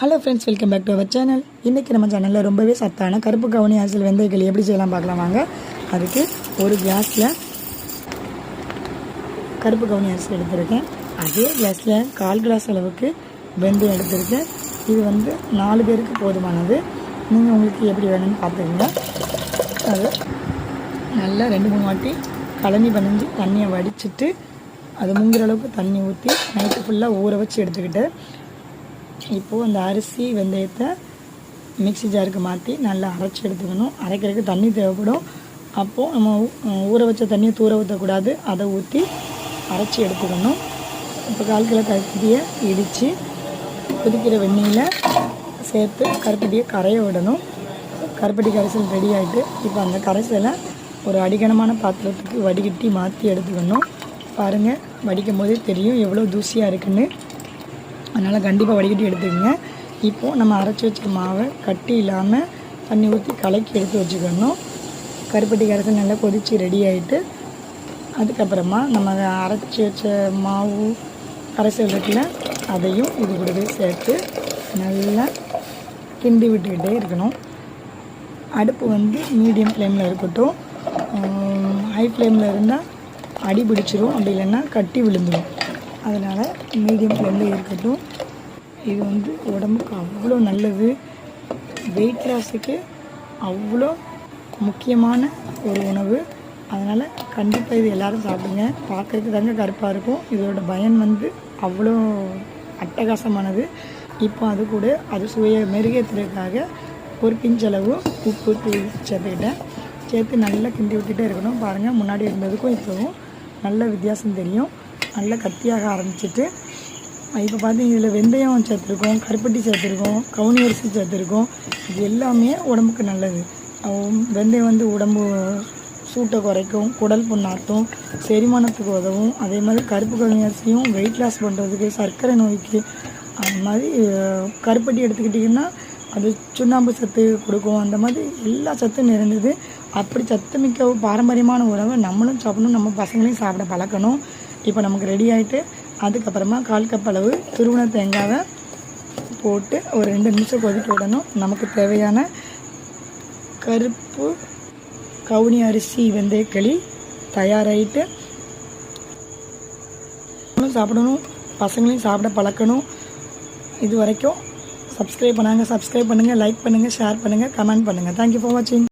Hello friends, welcome back to our channel. இன்றைக்கி நம்ம சேனலில் ரொம்பவே சத்தான கருப்பு கவுனி அரிசியில் வெந்தயக்களி எப்படி செய்யலாம் பார்க்கலாம் வாங்க. அதுக்கு ஒரு கிளாஸில் கருப்பு கவுனி அரிசி எடுத்திருக்கேன். அதே கிளாஸில் 1/4 கிளாஸ் அளவுக்கு வெந்தயம் எடுத்திருக்கேன். இது 4 பேருக்கு போதுமானது. நீங்கள் உங்களுக்கு எப்படி வேணும்னு பார்த்துக்கோங்க. அது நல்லா 2-3 வாட்டி கலனி பணிஞ்சு தண்ணியை வடிச்சிட்டு அது முங்குற அளவுக்கு தண்ணி ஊற்றி நைட்டு ஃபுல்லாக ஊற வச்சு எடுத்துக்கிட்டு இப்போது அந்த அரிசி வெந்தயத்தை மிக்ஸி ஜாருக்கு மாற்றி நல்லா அரைச்சி எடுத்துக்கணும். அரைக்கிறதுக்கு தண்ணி தேவைப்படும். அப்போது நம்ம ஊற வச்ச தண்ணியை தூர ஊற்றக்கூடாது, அதை ஊற்றி அரைச்சி எடுத்துக்கணும். இப்போ 1/4 கிலோ கருப்பட்டியை இடித்து கொதிக்கிற வெந்நீரில் சேர்த்து கருப்பட்டியை கரைய விடணும். கருப்பட்டி கரைசல் ரெடி ஆகிட்டு இப்போ அந்த கரைசலை ஒரு அடிகனமான பாத்திரத்துக்கு வடிகட்டி மாற்றி எடுத்துக்கணும். பாருங்கள், வடிக்கும் போதே தெரியும் எவ்வளோ தூசியாக இருக்குன்னு. அதனால் கண்டிப்பாக வடிகட்டி எடுத்துக்கோங்க. இப்போது நம்ம அரைச்சி வச்ச மாவை கட்டி இல்லாமல் தண்ணி ஊற்றி கலக்கி எடுத்து வச்சுக்கணும். கருப்பட்டி கரைசல் நல்லா கொதித்து ரெடி ஆகிட்டு அதுக்கப்புறமா நம்ம அரைச்சி வச்ச மாவு கரைசல் இருக்குல்ல, அதையும் இது கூடவே சேர்த்து நல்லா கிண்டி விட்டுக்கிட்டே இருக்கணும். அடுப்பு மீடியம் ஃப்ளேமில் இருக்கட்டும். ஹை ஃப்ளேமில் இருந்தால் அடி பிடிச்சிரும், அப்படி இல்லைன்னா கட்டி விழுந்துடும். அதனால் மீடியம் ஃப்ளேமில் இருக்கட்டும். இது உடம்புக்கு அவ்வளோ நல்லது. வெயிட் லாஸுக்கு அவ்வளோ முக்கியமான ஒரு உணவு. அதனால் கண்டிப்பாக இது எல்லோரும் சாப்பிடுங்க. பார்க்குறதுக்கு தாங்க கருப்பாக இருக்கும். இதோட பயன் அவ்வளோ அட்டகாசமானது. இப்போ அது கூட அது சுவையை மெருகேற்றுறதுக்காக ஒரு பிஞ்சளவு உப்பு சேர்த்துக்கிட்டேன். சேர்த்து நல்லா கிண்டி விட்டுட்டே இருக்கணும். பாருங்கள், முன்னாடி இருந்ததுக்கும் இப்போவும் நல்ல வித்தியாசம் தெரியும். நல்லா கட்டியாக ஆரம்பிச்சிட்டு இப்போ பார்த்தீங்க, இதில் வெந்தயம் சேர்த்துருக்கோம், கருப்பட்டி சேர்த்துருக்கோம், கவுனி அரிசி சேர்த்துருக்கோம். இது எல்லாமே உடம்புக்கு நல்லது. வெந்தயம் உடம்பு சூட்டை குறைக்கும், குடல் புண்ணாட்டும், செரிமானத்துக்கு உதவும். அதே மாதிரி கருப்பு கவுனி அரிசியும் வெயிட் லாஸ் பண்ணுறதுக்கு, சர்க்கரை நோய்க்கு, அந்த மாதிரி கருப்பட்டி எடுத்துக்கிட்டிங்கன்னா அது சுண்ணாம்பு சத்து கொடுக்கும். அந்த மாதிரி எல்லா சத்தும் நிறைந்தது. அப்படி சத்து மிக்க பாரம்பரியமான உணவை நம்மளும் சாப்பிடணும், நம்ம பசங்களையும் சாப்பிட பழக்கணும். இப்போ நமக்கு ரெடி ஆகிட்டு அதுக்கப்புறமா 1/4 கப் அளவு துருவன தேங்காவை போட்டு ஒரு 2 நிமிஷம் கொதிக்க விடணும். நமக்கு தேவையான கருப்பு கவுனி அரிசி வெந்தயக்களி தயாராகிட்டு சாப்பிடணும், பசங்களையும் சாப்பிட பழக்கணும். இது வரைக்கும் சப்ஸ்கிரைப் பண்ணுங்கள், லைக் பண்ணுங்கள், ஷேர் பண்ணுங்கள், கமெண்ட் பண்ணுங்கள். தேங்க்யூ ஃபார் வாட்சிங்.